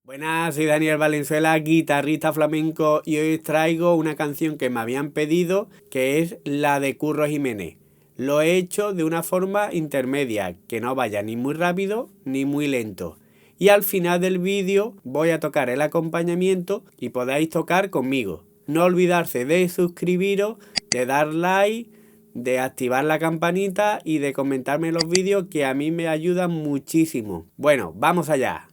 Buenas, soy Daniel Valenzuela, guitarrista flamenco, y hoy os traigo una canción que me habían pedido, que es la de Curro Jiménez. Lo he hecho de una forma intermedia, que no vaya ni muy rápido ni muy lento. Y al final del vídeo voy a tocar el acompañamiento y podéis tocar conmigo. No olvidarse de suscribiros, de dar like, de activar la campanita y de comentarme los vídeos, que a mí me ayudan muchísimo. Bueno, vamos allá.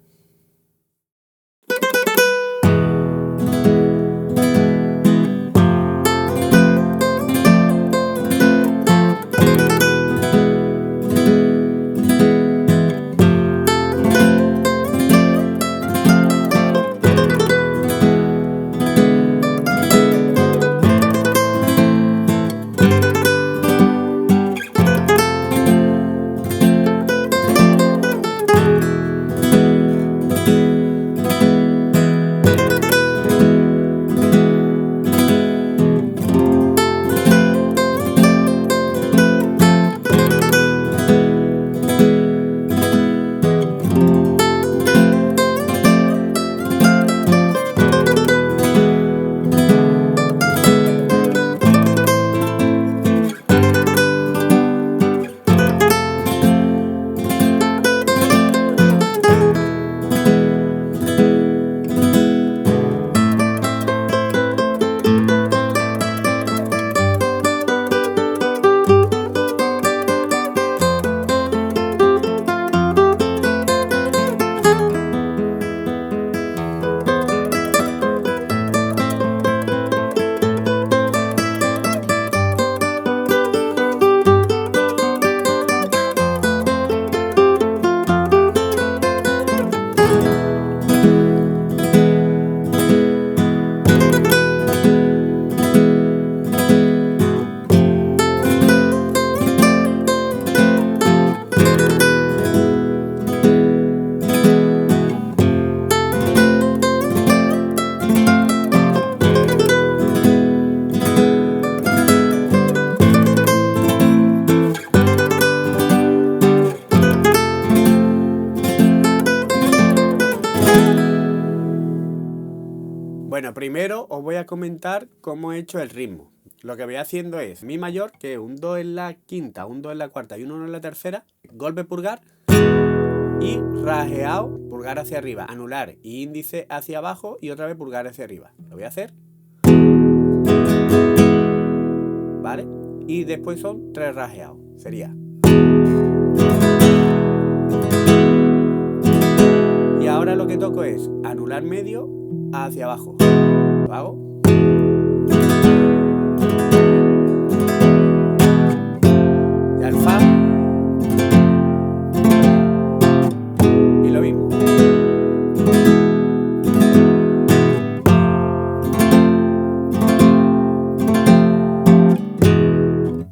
Bueno, primero os voy a comentar cómo he hecho el ritmo. Lo que voy haciendo es mi mayor, que es un do en la quinta, un do en la cuarta y un uno en la tercera, golpe pulgar y rajeado, pulgar hacia arriba, anular y índice hacia abajo y otra vez pulgar hacia arriba. Lo voy a hacer. ¿Vale? Y después son 3 rajeados. Sería. Y ahora lo que toco es anular medio hacia abajo. Lo hago. Y al fa. Y lo mismo.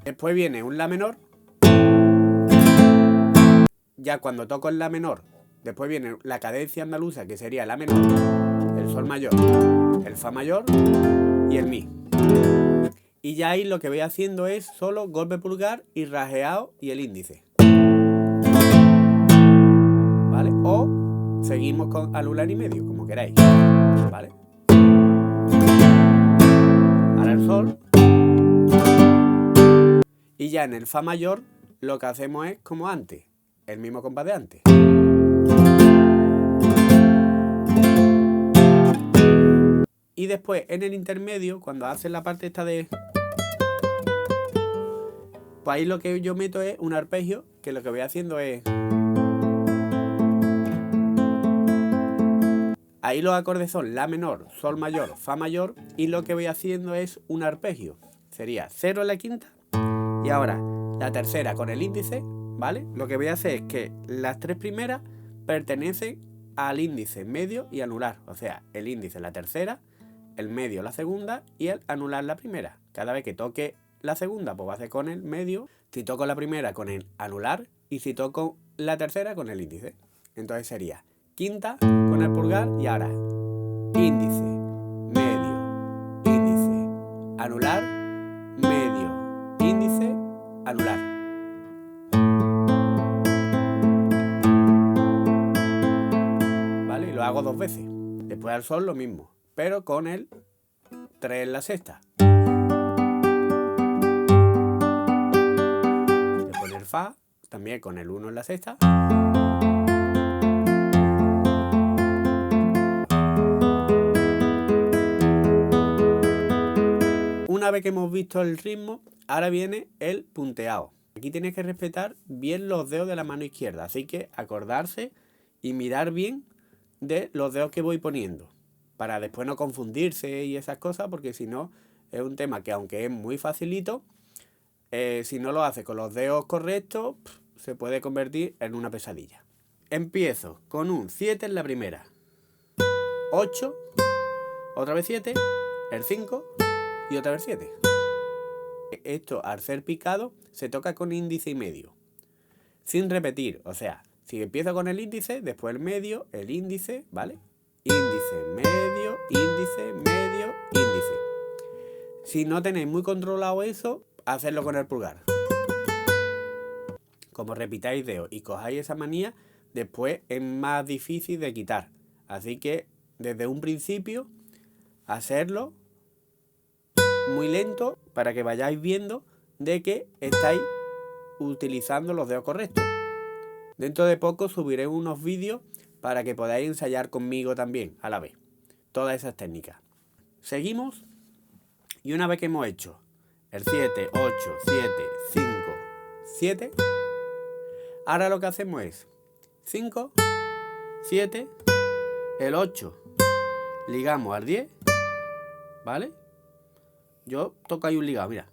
Después viene un la menor. Ya cuando toco el la menor, después viene la cadencia andaluza, que sería la menor, el sol mayor, el fa mayor y el mi. Y ya ahí lo que voy haciendo es solo golpe pulgar y rajeado y el índice. ¿Vale? O seguimos con anular y medio, como queráis. ¿Vale? Ahora el sol. Y ya en el fa mayor lo que hacemos es como antes, el mismo compás de antes. Y después en el intermedio, cuando haces la parte esta de... Pues ahí lo que yo meto es un arpegio, que lo que voy haciendo es... Ahí los acordes son la menor, sol mayor, fa mayor, y lo que voy haciendo es un arpegio. Sería 0 en la quinta y ahora la tercera con el índice, ¿vale? Lo que voy a hacer es que las 3 primeras pertenecen al índice, medio y anular. O sea, el índice la tercera, el medio la segunda y el anular la primera. Cada vez que toque la segunda, pues va a hacer con el medio. Si toco la primera, con el anular. Y si toco la tercera, con el índice. Entonces sería quinta con el pulgar y ahora índice, medio, índice, anular, medio, índice, anular. ¿Vale? Y lo hago hago 2 veces. Después al sol lo mismo, pero con el 3 en la sexta. Después el fa, también con el 1 en la sexta. Una vez que hemos visto el ritmo, ahora viene el punteado. Aquí tienes que respetar bien los dedos de la mano izquierda, así que acordarse y mirar bien de los dedos que voy poniendo, para después no confundirse y esas cosas, porque si no es un tema que aunque es muy facilito, si no lo haces con los dedos correctos, se puede convertir en una pesadilla. Empiezo con un 7 en la primera, 8, otra vez 7, el 5 y otra vez 7. Esto, al ser picado, se toca con índice y medio, sin repetir. O sea, si empiezo con el índice, después el medio, el índice, ¿vale? Índice, medio, índice, medio, índice. Si no tenéis muy controlado eso, hacedlo con el pulgar. Como repitáis dedos y cojáis esa manía, después es más difícil de quitar. Así que, desde un principio, hacerlo muy lento para que vayáis viendo de que estáis utilizando los dedos correctos. Dentro de poco subiré unos vídeos para que podáis ensayar conmigo también a la vez todas esas técnicas. Seguimos y una vez que hemos hecho el 7, 8, 7, 5, 7, ahora lo que hacemos es 5, 7, el 8 ligamos al 10, ¿vale? Yo toco ahí un ligado, mira.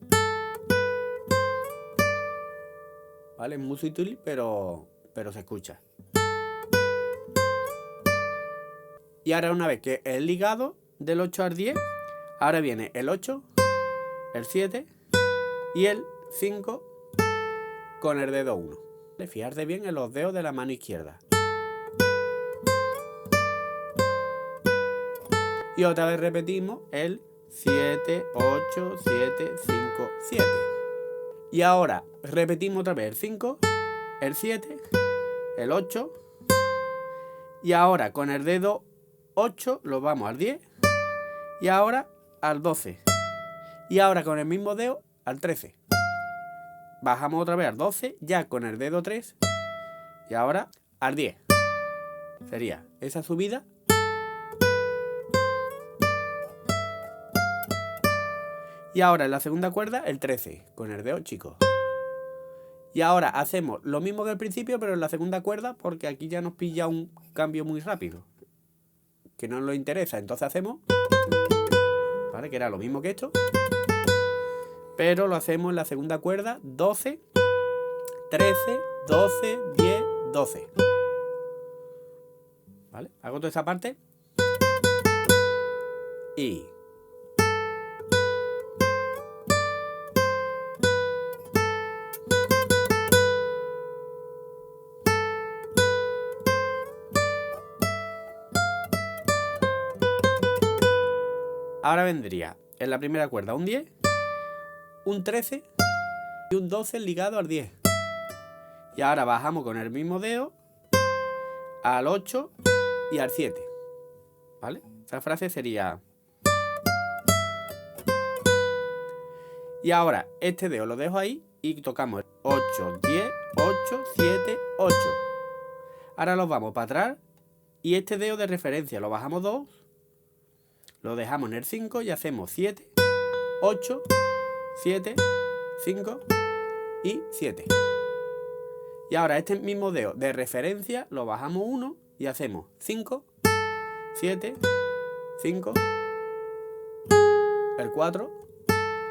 ¿Vale? Es muy sutil, pero se escucha. Y ahora una vez que el ligado del 8 al 10, ahora viene el 8, el 7 y el 5 con el dedo 1. Fijarse bien en los dedos de la mano izquierda. Y otra vez repetimos el 7, 8, 7, 5, 7. Y ahora repetimos otra vez el 5, el 7, el 8. Y ahora con el dedo 8 lo vamos al 10. Y ahora al 12. Y ahora con el mismo dedo al 13. Bajamos otra vez al 12, ya con el dedo 3. Y ahora al 10. Sería esa subida. Y ahora en la segunda cuerda el 13, con el dedo chico. Y ahora hacemos lo mismo que al principio, pero en la segunda cuerda, porque aquí ya nos pilla un cambio muy rápido, que no nos interesa. Entonces hacemos, ¿vale? Que era lo mismo que esto, pero lo hacemos en la segunda cuerda, 12, 13, 12, 10, 12. ¿Vale? Hago toda esa parte. Y... ahora vendría en la primera cuerda un 10, un 13 y un 12 ligado al 10. Y ahora bajamos con el mismo dedo al 8 y al 7. ¿Vale? Esa frase sería... Y ahora este dedo lo dejo ahí y tocamos 8, 10, 8, 7, 8. Ahora los vamos para atrás y este dedo de referencia lo bajamos 2. Lo dejamos en el 5 y hacemos 7, 8, 7, 5 y 7. Y ahora este mismo dedo de referencia lo bajamos 1 y hacemos 5, 7, 5, el 4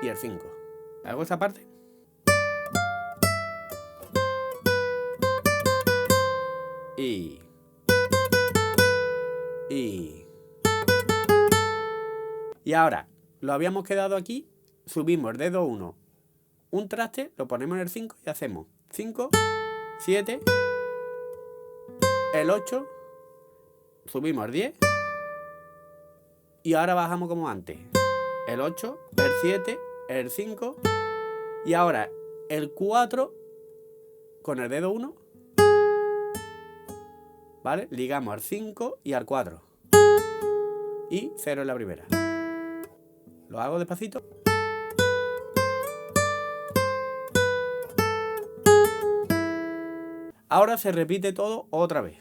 y el 5. ¿Hago esta parte? Y ahora, lo habíamos quedado aquí, subimos el dedo 1, un traste, lo ponemos en el 5 y hacemos 5, 7, el 8, subimos el 10 y ahora bajamos como antes. El 8, el 7, el 5 y ahora el 4 con el dedo 1, ¿vale? Ligamos al 5 y al 4. y 0 en la primera. Lo hago despacito. Ahora se repite todo otra vez.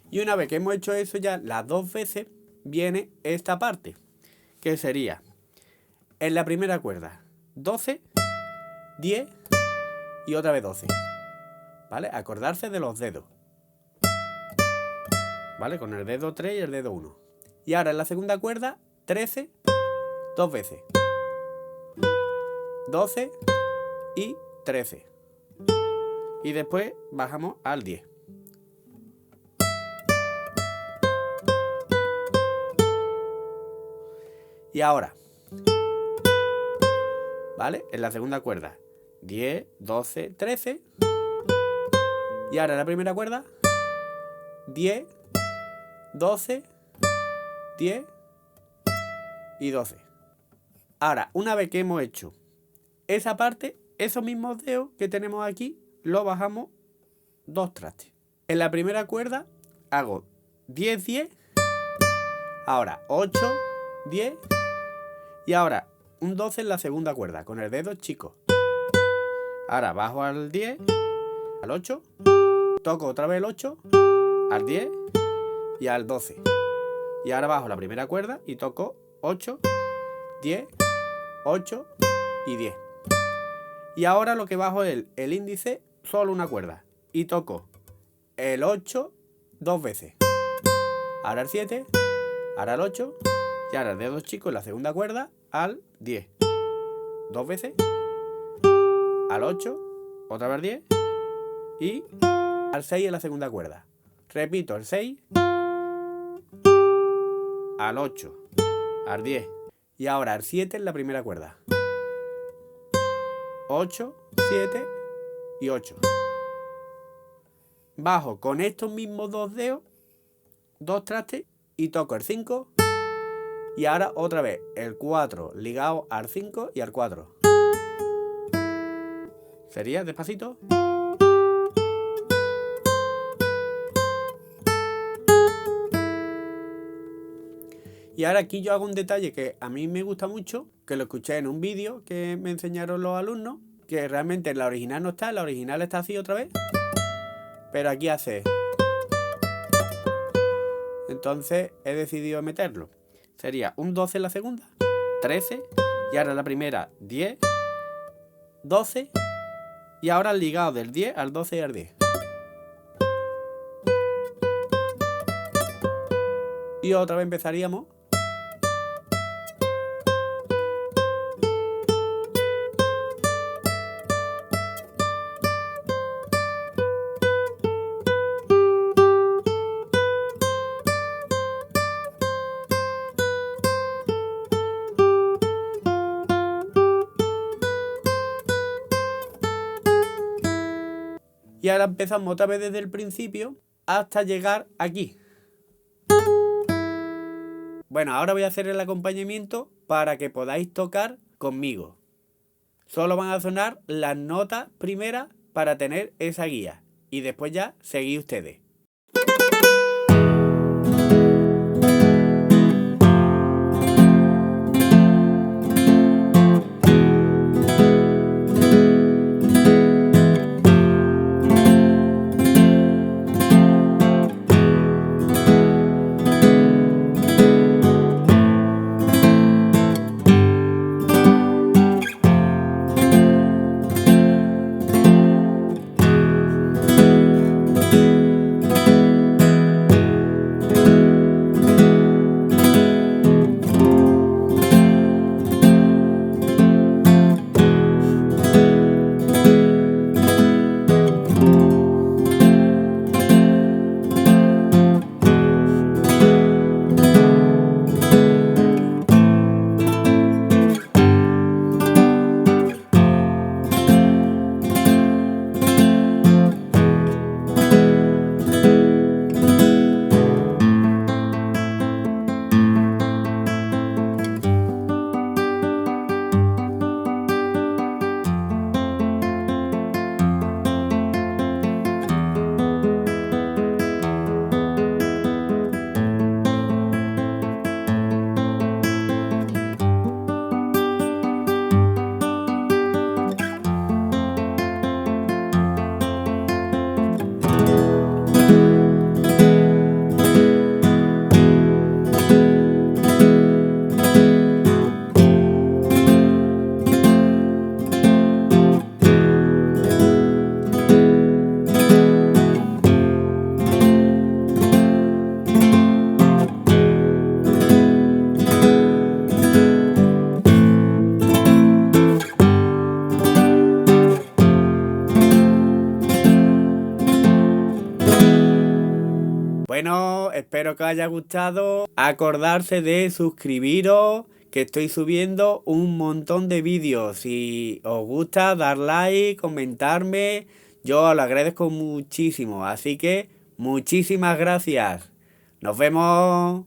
Y una vez que hemos hecho eso ya las 2 veces, viene esta parte, que sería en la primera cuerda 12, 10 y otra vez 12. ¿Vale? Acordarse de los dedos. ¿Vale? Con el dedo 3 y el dedo 1. Y ahora en la segunda cuerda 13, 2 veces. 12 y 13. Y después bajamos al 10. Y ahora, ¿vale? En la segunda cuerda, 10, 12, 13. Y ahora en la primera cuerda, 10, 12, 10 y 12. Ahora, una vez que hemos hecho esa parte, esos mismos dedos que tenemos aquí, los bajamos 2 trastes. En la primera cuerda hago 10, 10. Ahora 8, 10. Y ahora un 12 en la segunda cuerda, con el dedo chico. Ahora bajo al 10, al 8, toco otra vez el 8, al 10 y al 12. Y ahora bajo la primera cuerda y toco 8, 10, 8 y 10. Y ahora lo que bajo es el índice, solo una cuerda. Y toco el 8 2 veces. Ahora el 7, ahora el 8. Y ahora el dedo chico en la segunda cuerda al 10. 2 veces. Al 8. Otra vez 10. Y al 6 en la segunda cuerda. Repito el 6. Al 8. Al 10. Y ahora al 7 en la primera cuerda. 8, 7 y 8. Bajo con estos mismos 2 dedos, 2 trastes y toco el 5. Y ahora otra vez el 4 ligado al 5 y al 4. Sería despacito. Y ahora aquí yo hago un detalle que a mí me gusta mucho, que lo escuché en un vídeo que me enseñaron los alumnos, que realmente en la original no está, la original está así otra vez, pero aquí hace. Entonces he decidido meterlo. Sería un 12 en la segunda, 13, y ahora la primera 10, 12, y ahora el ligado del 10 al 12 y al 10. Y otra vez empezaríamos. Y ahora empezamos otra vez desde el principio hasta llegar aquí. Bueno, ahora voy a hacer el acompañamiento para que podáis tocar conmigo. Solo van a sonar las notas primeras para tener esa guía. Y después ya seguid ustedes. Bueno, espero que os haya gustado. Acordarse de suscribiros, que estoy subiendo un montón de vídeos. Si os gusta, dar like, comentarme. Yo os lo agradezco muchísimo. Así que muchísimas gracias. Nos vemos.